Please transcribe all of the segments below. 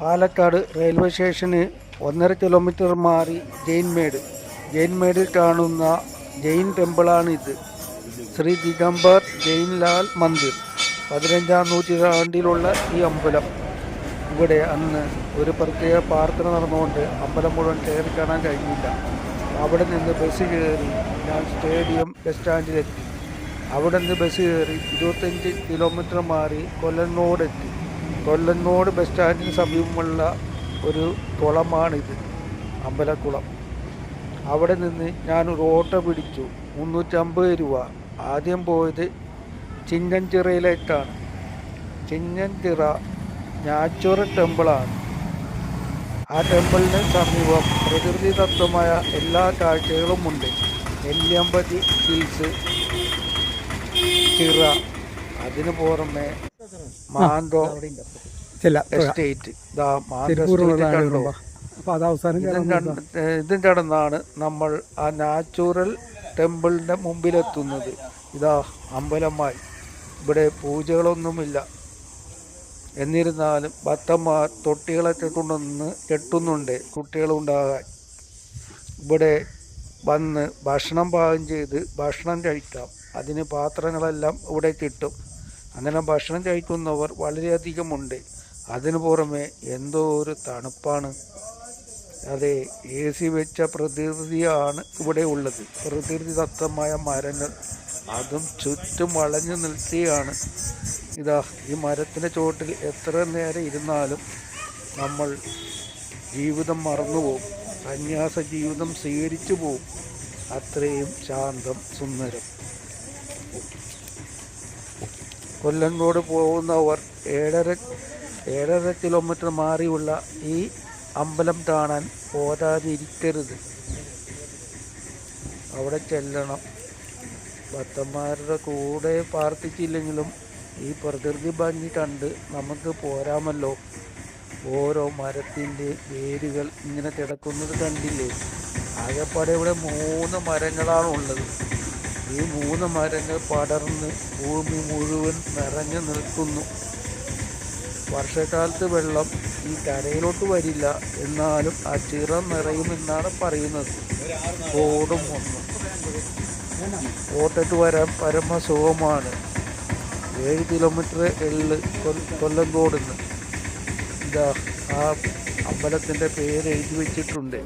Palakkad railway സ്റ്റേഷന് 1.5 kilometre മാറി ജെയിൻമേഡിൽ കാണുന്ന ജെയിൻ ടെമ്പിളാണ് ഇത്. ശ്രീ ദിഗംബർ ജെയിൻലാൽ മന്ദിർ. 15-ാം നൂറ്റാണ്ടിലുള്ള ഈ അമ്പലം. ഇവിടെ അന്ന് ഒരു പ്രത്യേക പ്രാർത്ഥന നടന്നുകൊണ്ട് അമ്പലം മുഴുവൻ കയറി കാണാൻ കഴിഞ്ഞില്ല. അവിടെ നിന്ന് ബസ് കയറി ഞാൻ സ്റ്റേഡിയം ബസ് സ്റ്റാൻഡിലെത്തി. അവിടെ നിന്ന് ബസ് കയറി 25 കിലോമീറ്റർ മാറി കൊല്ലന്നോടെത്തി. കൊല്ലന്നോട് ബസ് സ്റ്റാൻഡിന് സമീപമുള്ള ഒരു കുളമാണിത്, അമ്പലക്കുളം. അവിടെ നിന്ന് ഞാനൊരു ഓട്ടോ പിടിച്ചു. 350 രൂപ. ആദ്യം പോയത് ചിന്നഞ്ചിറയിലേക്കാണ്. ചിന്നഞ്ചിറ നാച്ചുറൽ ടെമ്പിളാണ്. ആ ടെമ്പിളിന് സമീപം പ്രകൃതിദത്തമായ എല്ലാ കാഴ്ചകളും ഉണ്ട്. നെല്ലിയമ്പതി ഹിൽസ്, ചിറ, അതിനു പുറമെ മാന്തോ എസ്റ്റേറ്റ്. ഇതും കടന്നാണ് നമ്മൾ ആ നാച്ചുറൽ ടെമ്പിളിൻ്റെ മുമ്പിലെത്തുന്നത്. ഇതാ അമ്പലമായി. ഇവിടെ പൂജകളൊന്നുമില്ല. എന്നിരുന്നാലും ഭക്തന്മാർ തൊട്ടികളൊക്കെ കൊണ്ടുവന്ന് കെട്ടുന്നുണ്ട് കുട്ടികളുണ്ടാകാൻ. ഇവിടെ വന്ന് ഭക്ഷണം പാകം ചെയ്ത് ഭക്ഷണം കഴിക്കാം. അതിന് പാത്രങ്ങളെല്ലാം ഇവിടെ കിട്ടും. അങ്ങനെ ഭക്ഷണം കഴിക്കുന്നവർ വളരെയധികമുണ്ട്. അതിനു പുറമെ എന്തോ ഒരു തണുപ്പാണ്. അതെ, AC വെച്ച പ്രകൃതിയാണ് ഇവിടെ ഉള്ളത്. പ്രകൃതിദത്തമായ മരങ്ങൾ, അതും ചുറ്റും വളഞ്ഞു നിൽക്കുകയാണ്. ഇതാ ഈ മരത്തിൻ്റെ ചോട്ടിൽ എത്ര നേരം ഇരുന്നാലും നമ്മൾ ജീവിതം മറന്നുപോകും. സന്യാസ ജീവിതം സ്വീകരിച്ചു പോവും. അത്രയും ശാന്തം, സുന്ദരം. കൊല്ലങ്കോട് പോകുന്നവർ 7.5 കിലോമീറ്റർ മാറിയുള്ള ഈ അമ്പലം കാണാൻ പോരാതിരിക്കരുത്. അവിടെ ചെല്ലണം. ഭക്തന്മാരുടെ കൂടെ പ്രാർത്ഥിച്ചില്ലെങ്കിലും ഈ പ്രകൃതി ഭംഗി കണ്ട് നമുക്ക് പോരാമല്ലോ. ഓരോ മരത്തിൻ്റെ വേരുകൾ ഇങ്ങനെ കിടക്കുന്നത് കണ്ടില്ലേ? ആകെപ്പാടെ ഇവിടെ 3 മരങ്ങളാണ് ഉള്ളത്. ഈ 3 മരങ്ങൾ പടർന്ന് ഭൂമി മുഴുവൻ നിറഞ്ഞു നിൽക്കുന്നു. വർഷക്കാലത്ത് വെള്ളം ഈ കരയിലോട്ട് വരില്ല, എന്നാലും ആ ചിറ നിറയുമെന്നാണ് പറയുന്നത്. ഓടും ഒന്നും ഓട്ടിട്ട് വരാൻ പരമസുഖമാണ്. 7 കിലോമീറ്റർ കൊല്ലങ്കോടുന്ന്. ഇതാ ആ അമ്പലത്തിൻ്റെ പേര് എഴുതി വെച്ചിട്ടുണ്ട്.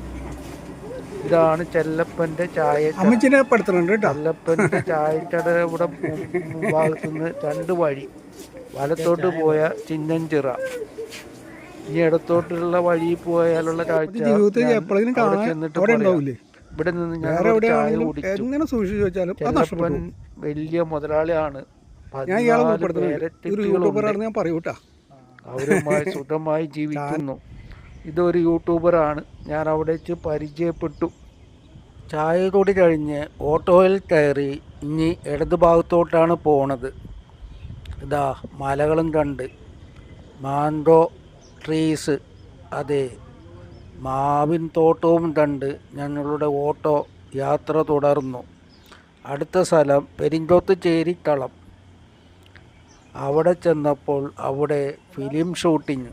ഇതാണ് ചെല്ലപ്പൻ്റെ ചായക്കട. ചെല്ലപ്പൻ്റെ ചായക്കട. ഇവിടെ ഭാഗത്തുനിന്ന് 2 വഴി. വലത്തോട്ട് പോയ ചിന്നഞ്ചിറ, ഇനി ഇടത്തോട്ടുള്ള വഴി പോയാലുള്ള കാഴ്ച അവിടെ ചെന്നിട്ട് പറയാം. ഇവിടെ നിന്ന് ഞങ്ങൾ ചായ കുടിച്ചു. ചെല്ലപ്പൻ വലിയ മുതലാളിയാണ്. 14 പേരക്കുട്ടികളുണ്ട്. അവരുമായി സുഖമായി ജീവിക്കുന്നു. ഇതൊരു യൂട്യൂബറാണ്. ഞാൻ അവിടെ വെച്ച് പരിചയപ്പെട്ടു. ചായ കൂടി കഴിഞ്ഞ് ഓട്ടോയിൽ കയറി ഇനി ഇടത് ഭാഗത്തോട്ടാണ് പോണത്. ഇതാ മലകളും കണ്ട് മാൻഗോ ട്രീസ്, അതെ, മാവിൻ തോട്ടവും കണ്ട് ഞങ്ങളുടെ ഓട്ടോ യാത്ര തുടർന്നു. അടുത്ത സ്ഥലം പെരിഞ്ചോത്തുചേരിക്കളം. അവിടെ ചെന്നപ്പോൾ അവിടെ film shooting,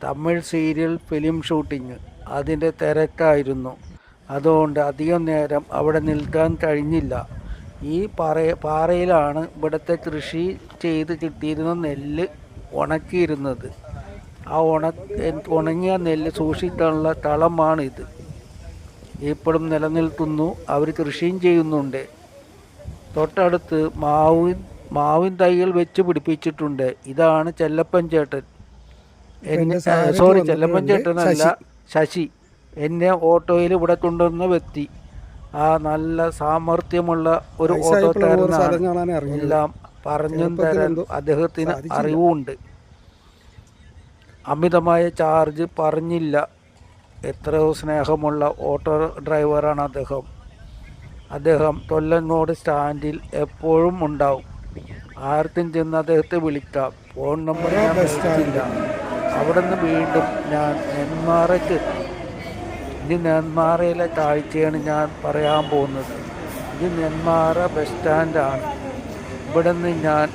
Tamil serial film shooting, അതിൻ്റെ തിരക്കായിരുന്നു. അതുകൊണ്ട് അധികം നേരം അവിടെ നിൽക്കാൻ കഴിഞ്ഞില്ല. ഈ പാറയിലാണ് ഇവിടുത്തെ കൃഷി ചെയ്ത് കിട്ടിയിരുന്ന നെല്ല് ഉണക്കിയിരുന്നത്. ആ ഉണങ്ങിയ നെല്ല് സൂക്ഷിക്കാനുള്ള തളമാണിത്. ഇപ്പോഴും നിലനിൽക്കുന്നു. അവർ കൃഷിയും ചെയ്യുന്നുണ്ട്. തൊട്ടടുത്ത് മാവിൻ തൈകൾ വെച്ച് പിടിപ്പിച്ചിട്ടുണ്ട്. ഇതാണ് ചെല്ലപ്പൻ ചേട്ടൻ. ചെല്ലപ്പൻ ചേട്ടനല്ല, ശശി. എന്നെ ഓട്ടോയിൽ ഇവിടെ കൊണ്ടുവന്ന വ്യക്തി. ആ നല്ല സാമർഥ്യമുള്ള ഒരു ഓട്ടോക്കാരനാണ്. എല്ലാം പറഞ്ഞും തരാൻ അദ്ദേഹത്തിന് അറിവുണ്ട്. അമിതമായ ചാർജ് പറഞ്ഞില്ല. എത്രയോ സ്നേഹമുള്ള ഓട്ടോ ഡ്രൈവറാണ് അദ്ദേഹം. അദ്ദേഹം കൊല്ലങ്കോട് സ്റ്റാൻഡിൽ എപ്പോഴും ഉണ്ടാവും. ആർക്കും ചെന്ന് അദ്ദേഹത്തെ വിളിക്കാം. ഫോൺ നമ്പർ ഞാൻ വിളിച്ചില്ല. അവിടെ നിന്ന് വീണ്ടും ഞാൻ നെന്മാറയ്ക്കെത്തി. ഇനി നെന്മാറയിലെ കാഴ്ചയാണ് ഞാൻ പറയാൻ പോകുന്നത്. ഇത് നെന്മാറ ബസ് സ്റ്റാൻഡാണ്. ഇവിടെ നിന്ന് ഞാൻ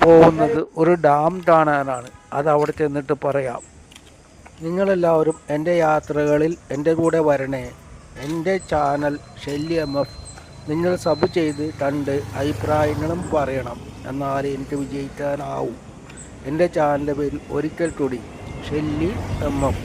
പോകുന്നത് ഒരു ഡാം കാണാനാണ്. അത് അവിടെ ചെന്നിട്ട് പറയാം. നിങ്ങളെല്ലാവരും എൻ്റെ യാത്രകളിൽ എൻ്റെ കൂടെ വരണേ. എൻ്റെ ചാനൽ ഷെല്ലി MF നിങ്ങൾ സബ് ചെയ്ത് കണ്ട് അഭിപ്രായങ്ങളും പറയണം. എന്നാലേ എനിക്ക് വിജയിക്കാനാവും. എൻ്റെ ചാനലിൻ്റെ പേരിൽ ഒരിക്കൽ കൂടി ഷെല്ലി MF.